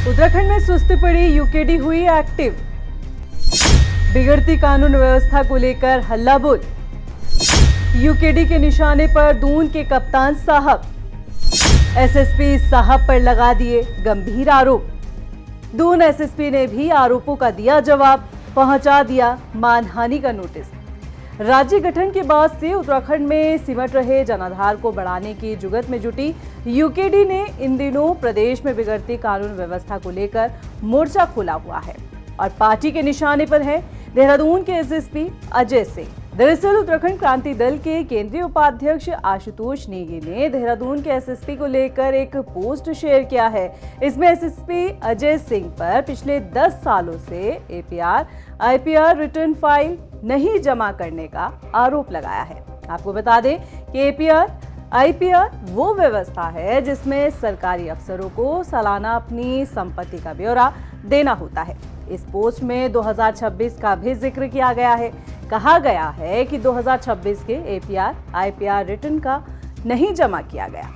उत्तराखंड में सुस्ती पड़ी यूकेडी हुई एक्टिव। बिगड़ती कानून व्यवस्था को लेकर हल्ला बोल। यूकेडी के निशाने पर दून के कप्तान साहब। एसएसपी साहब पर लगा दिए गंभीर आरोप। दून एसएसपी ने भी आरोपों का दिया जवाब, पहुंचा दिया मानहानि का नोटिस। राज्य गठन के बाद से उत्तराखंड में सिमट रहे जनाधार को बढ़ाने की जुगत में जुटी यूकेडी ने इन दिनों प्रदेश में बिगड़ती कानून व्यवस्था को लेकर मोर्चा खोला हुआ है और पार्टी के निशाने पर है देहरादून के एसएसपी अजय सिंह। दरअसल उत्तराखंड क्रांति दल के केंद्रीय उपाध्यक्ष आशुतोष नेगी ने देहरादून के एसएसपी को लेकर एक पोस्ट शेयर किया है। इसमें एसएसपी अजय सिंह पर पिछले 10 सालों से एपीआर आईपीआर रिटर्न फाइल नहीं जमा करने का आरोप लगाया है। आपको बता दें कि एपीआर आईपीआर वो व्यवस्था है जिसमें सरकारी अफसरों को सालाना अपनी संपत्ति का ब्यौरा देना होता है। इस पोस्ट में 2026 का भी जिक्र किया गया है। कहा गया है कि 2026 के एपीआर आईपीआर रिटर्न का नहीं जमा किया गया।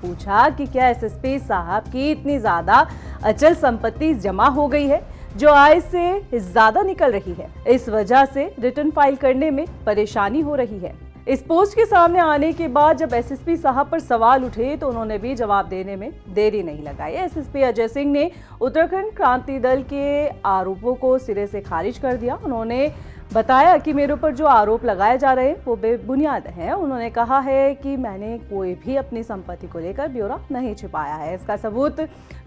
पूछा कि क्या एसएसपी साहब की इतनी ज्यादा अचल संपत्ति जमा हो गई है जो आय से ज्यादा निकल रही है, इस वजह से रिटर्न फाइल करने में परेशानी हो रही है। इस पोस्ट के सामने आने के बाद जब एसएसपी साहब पर सवाल उठे तो उन्होंने भी जवाब देने में देरी नहीं लगाई। एसएसपी अजय सिंह ने उत्तराखंड क्रांति दल के आरोपों को सिरे से खारिज कर दिया। उन्होंने बताया कि मेरे ऊपर जो आरोप लगाए जा रहे हैं वो बेबुनियाद हैं। उन्होंने कहा है कि मैंने कोई भी अपनी संपत्ति को लेकर ब्यौरा नहीं छिपाया है। इसका सबूत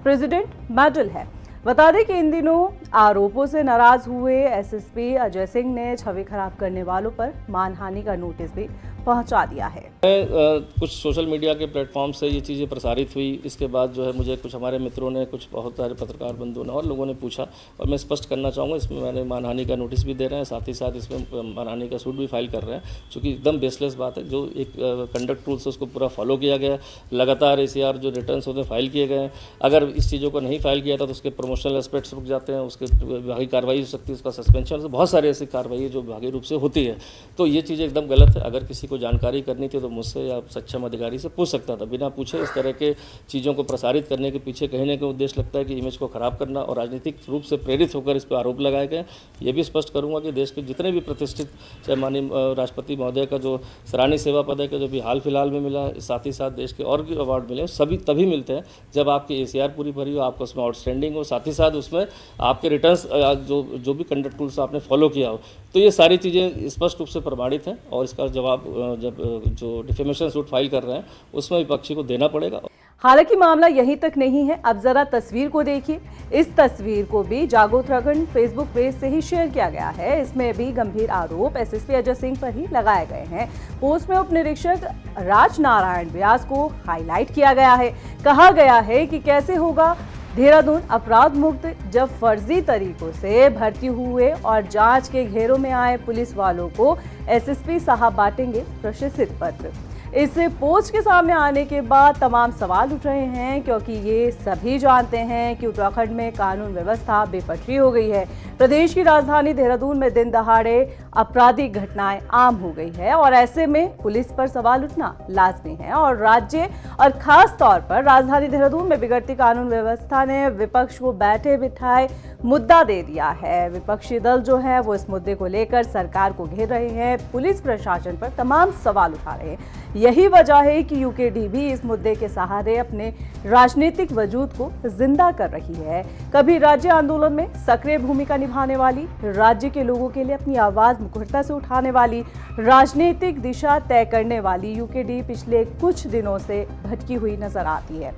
प्रेसिडेंट मेडल है। बता दें कि इन दिनों आरोपों से नाराज हुए एसएसपी अजय सिंह ने छवि खराब करने वालों पर मानहानि का नोटिस भी पहुंचा दिया है। कुछ सोशल मीडिया के प्लेटफॉर्म से ये चीज़ें प्रसारित हुई। इसके बाद जो है मुझे कुछ हमारे मित्रों ने, कुछ बहुत सारे पत्रकार बंधुओं ने और लोगों ने पूछा और मैं स्पष्ट करना चाहूँगा, इसमें मैंने मानहानि का नोटिस भी दे रहे हैं, साथ ही साथ इसमें मानहानि का सूट भी फाइल कर रहे हैं, चूँकि एकदम बेसलेस बात है। जो एक कंडक्ट रूल्स है उसको पूरा फॉलो किया गया, लगातार एसीआर जो रिटर्न्स होते हैं फाइल किए गए हैं। अगर इस चीज़ों को नहीं फाइल किया था तो उसके प्रमोशनल एस्पेक्ट्स रुक जाते हैं, उसके विभागीय कार्रवाई हो सकती है, उसका सस्पेंशन, बहुत सारी ऐसी कार्रवाई जो विभागीय रूप से होती है। तो ये चीज़ें एकदम गलत है। अगर किसी को जानकारी करनी थी तो मुझसे या सक्षम अधिकारी से पूछ सकता था, बिना पूछे इस तरह के चीज़ों को प्रसारित करने के पीछे कहीं ना कहीं उद्देश्य लगता है कि इमेज को खराब करना और राजनीतिक रूप से प्रेरित होकर इस पर आरोप लगाए गए। ये भी स्पष्ट करूंगा कि देश के जितने भी प्रतिष्ठित, चाहे माननीय राष्ट्रपति महोदय का जो सराहनीय सेवा पदक है, जो भी हाल फिलहाल में मिला, साथ ही साथ देश के और भी अवार्ड मिले, सभी तभी मिलते हैं जब आपकी एसीआर पूरी भरी हो, आपका उसमें आउटस्टैंडिंग हो, साथ ही साथ उसमें आपके रिटर्न्स जो भी कंडक्ट रूल्स आपने फॉलो किया हो। तो ये सारी चीज़ें स्पष्ट रूप से प्रमाणित हैं और इसका जवाब जब जो डिफेमेशन सूट फाइल कर रहे हैं उसमें विपक्षी को देना पड़ेगा। हालांकि मामला यहीं तक नहीं है। अब जरा तस्वीर को देखिए। इस तस्वीर को भी जागो उत्तराखंड फेसबुक पेज से ही शेयर किया गया है। इसमें भी गंभीर आरोप एसएसपी अजय सिंह पर ही लगाए गए हैं। पोस्ट में उप निरीक्षक राज नारायण व्यास को हाईलाइट किया गया है। कहा गया है कि कैसे होगा देहरादून अपराध मुक्त जब फर्जी तरीकों से भर्ती हुए और जांच के घेरों में आए पुलिस वालों को एसएसपी साहब बांटेंगे प्रशस्ति पत्र। इस पोस्ट के सामने आने के बाद तमाम सवाल उठ रहे हैं, क्योंकि ये सभी जानते हैं कि उत्तराखंड में कानून व्यवस्था बेपटरी हो गई है। प्रदेश की राजधानी देहरादून में दिन दहाड़े आपराधिक घटनाएं आम हो गई है और ऐसे में पुलिस पर सवाल उठना लाजमी है। और राज्य और खास तौर पर राजधानी देहरादून में बिगड़ती कानून व्यवस्था ने विपक्ष को बैठे बिठाए मुद्दा दे दिया है। विपक्षी दल जो है वो इस मुद्दे को लेकर सरकार को घेर रहे हैं, पुलिस प्रशासन पर तमाम सवाल उठा रहे हैं। यही वजह है कि यूकेडी भी इस मुद्दे के सहारे अपने राजनीतिक वजूद को जिंदा कर रही है। कभी राज्य आंदोलन में सक्रिय भूमिका निभाने वाली, राज्य के लोगों के लिए अपनी आवाज मुखरता से उठाने वाली, राजनीतिक दिशा तय करने वाली यूकेडी पिछले कुछ दिनों से भटकी हुई नजर आती है।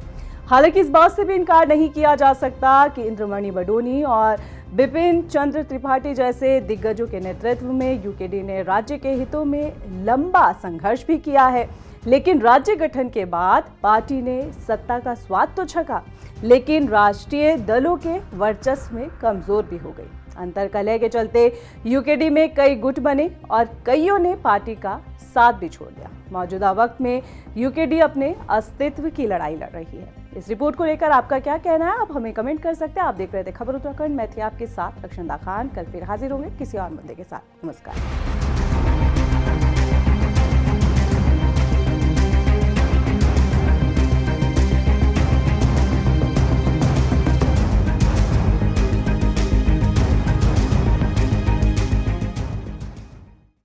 हालांकि इस बात से भी इनकार नहीं किया जा सकता कि इंद्रमणि बडोनी और बिपिन चंद्र त्रिपाठी जैसे दिग्गजों के नेतृत्व में यूकेडी ने राज्य के हितों में लंबा संघर्ष भी किया है। लेकिन राज्य गठन के बाद पार्टी ने सत्ता का स्वाद तो चखा, लेकिन राष्ट्रीय दलों के वर्चस्व में कमजोर भी हो गई। अंतरकलह के चलते यूकेडी में कई गुट बने और कईयों ने पार्टी का साथ भी छोड़ दिया। मौजूदा वक्त में यूकेडी अपने अस्तित्व की लड़ाई लड़ रही है। इस रिपोर्ट को लेकर आपका क्या कहना है, आप हमें कमेंट कर सकते हैं। आप देख रहे थे खबर उत्तराखंड, मैं थी आपके साथ रक्षंदा खान। कल फिर हाजिर होंगे किसी और मुद्दे के साथ। नमस्कार।